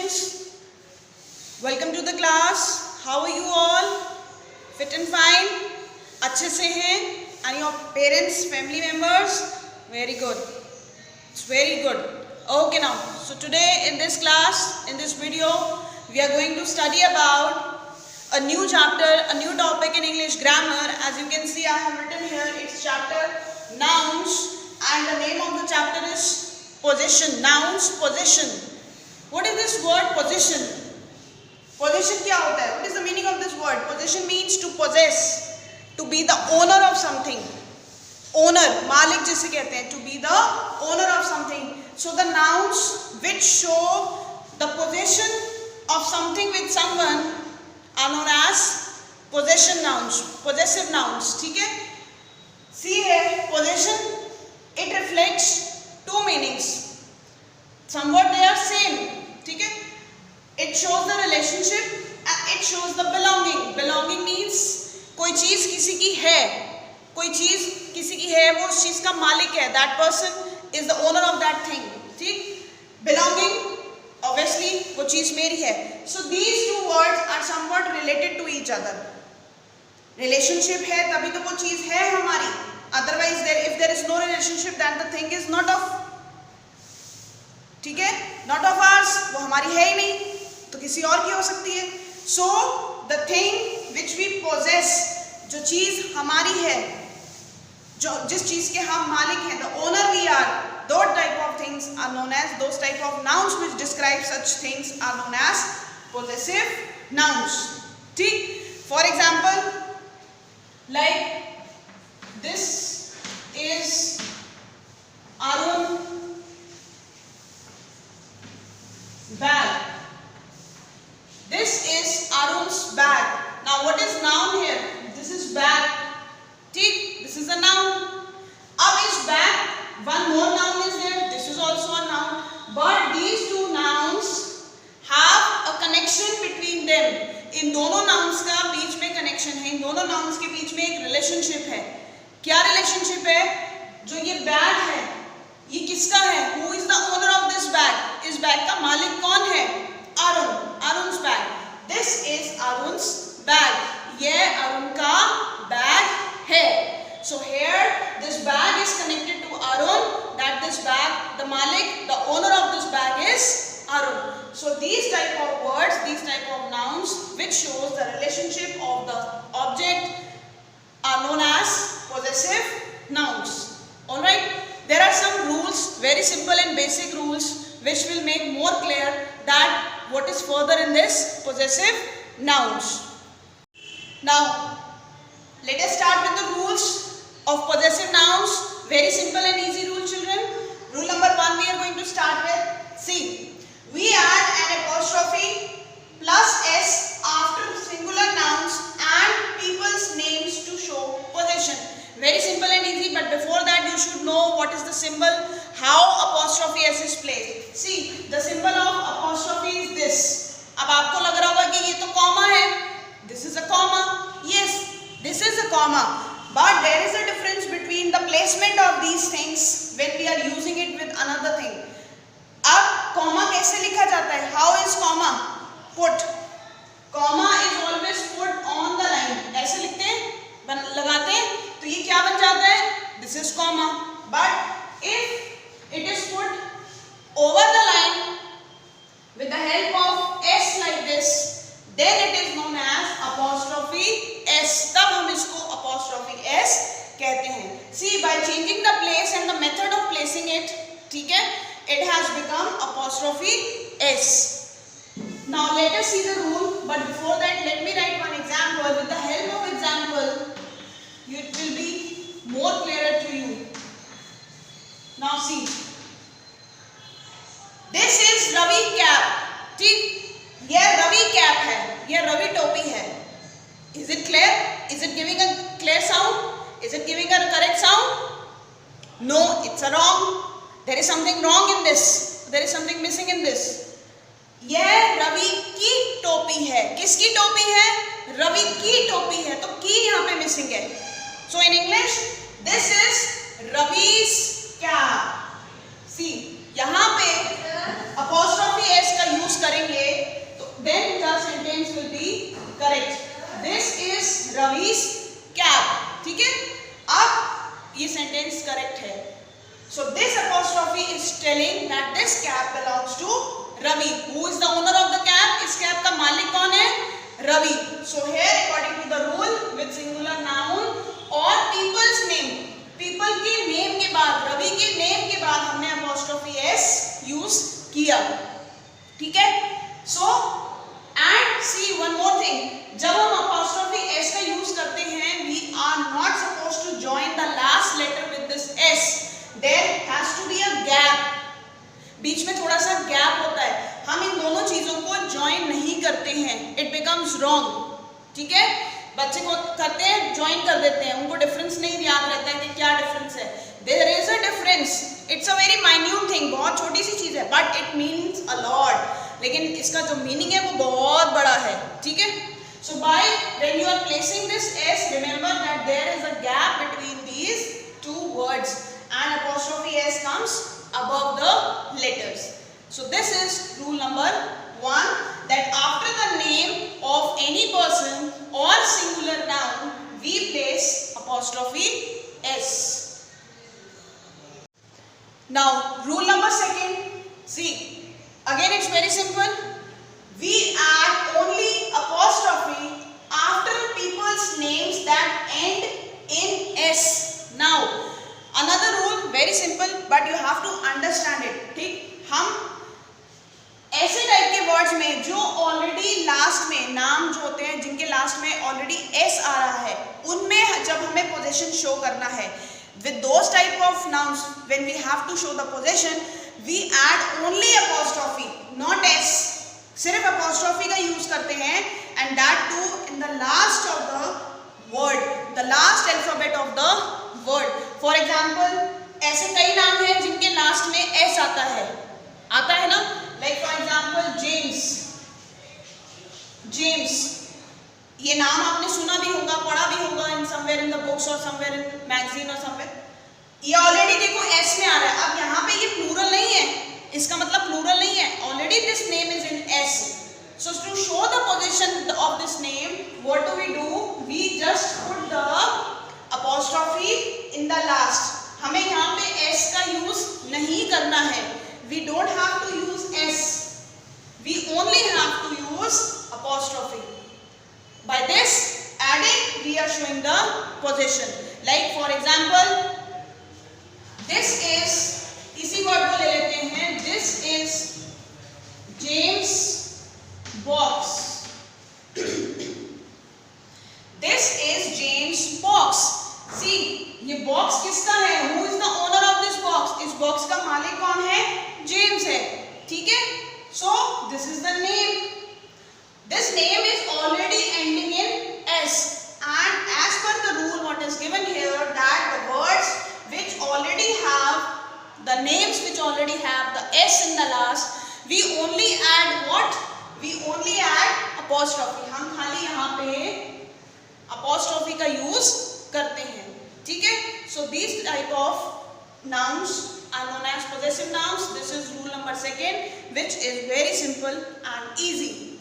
students, welcome to the class. How are you all? Fit and fine? अच्छे से हैं? And your parents, family members? Very good. It's very good. Okay now, so today in this class, in this video, we are going to study about a new chapter, a new topic in English grammar. As you can see, I have written here, it's chapter nouns, and the name of the chapter is possession. Nouns, possession. What is this word possession? Possession क्या होता है? What is the meaning of this word? Possession means to possess, to be the owner of something. Owner, मालिक जिसे कहते हैं, to be the owner of something. So the nouns which show the possession of something with someone are known as possession nouns, possessive nouns. ठीक है? See here, possession, it reflects two meanings. Somewhat they are same. ठीक है? It shows the relationship and it shows the belonging. Belonging means कोई चीज किसी की है, कोई चीज किसी की है, वो उस चीज का मालिक है. That person is the owner of that thing. ठीक? Belonging, obviously वो चीज मेरी है. So these two words are somewhat related to each other. Relationship है तभी तो वो चीज है हमारी. Otherwise if there is no relationship then the thing is not of, ठीक है, not of ours, वो हमारी है ही नहीं, तो किसी और की हो सकती है. So the thing which we possess, जो चीज हमारी है, जो जिस चीज के हम मालिक हैं, the owner we are, those type of things are known as, those type of nouns which describe such things are known as possessive nouns. ठीक? For example, like this is Arun bag. This is Arun's bag. Now what is noun here? This is bag. ठीक? This is a noun. अब इस bag, one more noun is there. This is also a noun. But these two nouns have a connection between them. इन दोनों nouns का बीच में connection है. इन दोनों nouns के बीच में एक relationship है. क्या relationship है? जो ये bag है, ये किसका है? Who is the owner of this bag? इस बैग का मालिक कौन है? Arun. अरुण's bag. This is Arun's bag. ये अरुण का बैग है. So here this bag is connected to Arun. That this bag, the malik, the owner of this bag is Arun. So these type of words, these type of nouns which shows the relationship of the object are known as possessive nouns. Alright? There are some rules, very simple and basic rules, which will make more clear that what is further in this possessive nouns. Now, let us start with the rules of possessive nouns. Very simple and easy rule, children. Rule number 1 we are going to start with. See, we add an apostrophe plus s after singular nouns and people's names to show possession. Very simple and easy, but before that you should know what is the symbol, how apostrophe s is placed. See, the symbol of apostrophe is this. अब आपको लग रहा होगा कि ये तो comma है. This is a comma. Yes, this is a comma. But there is a difference between the placement of these things when we are using it with another thing. अब comma कैसे लिखा जाता है? How is comma put? Comma is always put on the line. ऐसे लिखते हैं, लगाते हैं, तो ये क्या बन जाता है? This is comma. But if it is put over the line with the help of s like this, then it is known as apostrophe s. तब हम इसको apostrophe s कहते हैं. See, by changing the place and the method of placing it, ठीक है, it has become apostrophe s. Now let us see the rule, but before that let me write one example. With the help of example, it will be more clearer to you. Now see, this is Ravi cap. ठीक? यह Ravi cap है, यह Ravi टोपी है. Is it clear? Is it giving a clear sound? Is it giving a correct sound? No, it's a wrong. There is something wrong in this. There is something missing in this. यह रवि की टोपी है. किसकी टोपी है? रवि की टोपी है. तो की यहाँ पे मिसिंग है. So in English, this is Ravi's cap. See, यहाँ पे apostrophe s का यूज करेंगे correct. This is Ravi's cap. ठीक है, अब ये सेंटेंस करेक्ट है. So this apostrophe is telling that this cap belongs to Ravi. Who is the owner of the cap? इस कैप का मालिक कौन है? Ravi. So here according to the rule with singular noun और people's name, people के name के बाद, रवि के name के बाद हमने apostrophe s use किया. ठीक है. So and see one more thing, जब हम apostrophe s का use करते हैं, we are not supposed to join the last letter with this s. There has to be a gap. बीच में थोड़ा सा गैप होता है. हम इन दोनों चीजों को ज्वाइन नहीं करते हैं. It becomes wrong. ठीक है, बच्चे को करते हैं, ज्वाइन कर देते हैं, उनको डिफरेंस नहीं याद रहता है कि क्या डिफरेंस है. There is a difference. It's a very minute thing. बहुत छोटी सी चीज है, but it means a lot. लेकिन इसका जो मीनिंग है वो बहुत बड़ा है. ठीक है. So by when you are placing this s, remember that there is a gap between these two words. And apostrophe s comes above the letters. So this is rule number 1, that after the name of any person or singular noun we place apostrophe s. Now rule number 2, see, again it's very simple. We add only apostrophe after people's names that end in s. Now another rule, very simple, but you have to understand it. ठीक, हम ऐसे type के words में जो already last में नाम जो होते हैं जिनके लास्ट में ऑलरेडी s आ रहा है, उनमें जब हमें पोजीशन शो करना है, with those type of nouns when we have to show the position, we add only apostrophe, not s. सिर्फ apostrophe का यूज करते हैं, and that too in the last of the word, the last alphabet of the word. For example, ऐसे कई नाम हैं जिनके last में s आता है ना. Like for example James. ये नाम आपने सुना भी होगा, पढ़ा भी होगा in somewhere in the books or somewhere in magazine or somewhere. ये ऑलरेडी देखो s में आ रहा है. अब यहाँ पे ये प्लूरल नहीं है, इसका मतलब प्लूरल नहीं है. Already this name is in s. So to show the position of this name, what do? We just put the apostrophe in the last. हमें यहाँ पे s का यूज नहीं करना है. We don't have to use s. We only have to use apostrophe. By this adding, we are showing the position. Like for example, this is, इसी word को ले लेते हैं. This is James box. This is James box. See, ये box किसका है? Who is the owner of this box? इस box का मालिक कौन है? जेम्स है. ठीक है. So this is the name. This name is already ending in s, and as per the rule what is given here, that the words which already have the names which already have the s in the last, we only add what? We only add apostrophe. हम खाली यहाँ पे apostrophe का use करते हैं. ठीक है. So these type of nouns are known as possessive nouns. This is rule number 2, which is very simple and easy.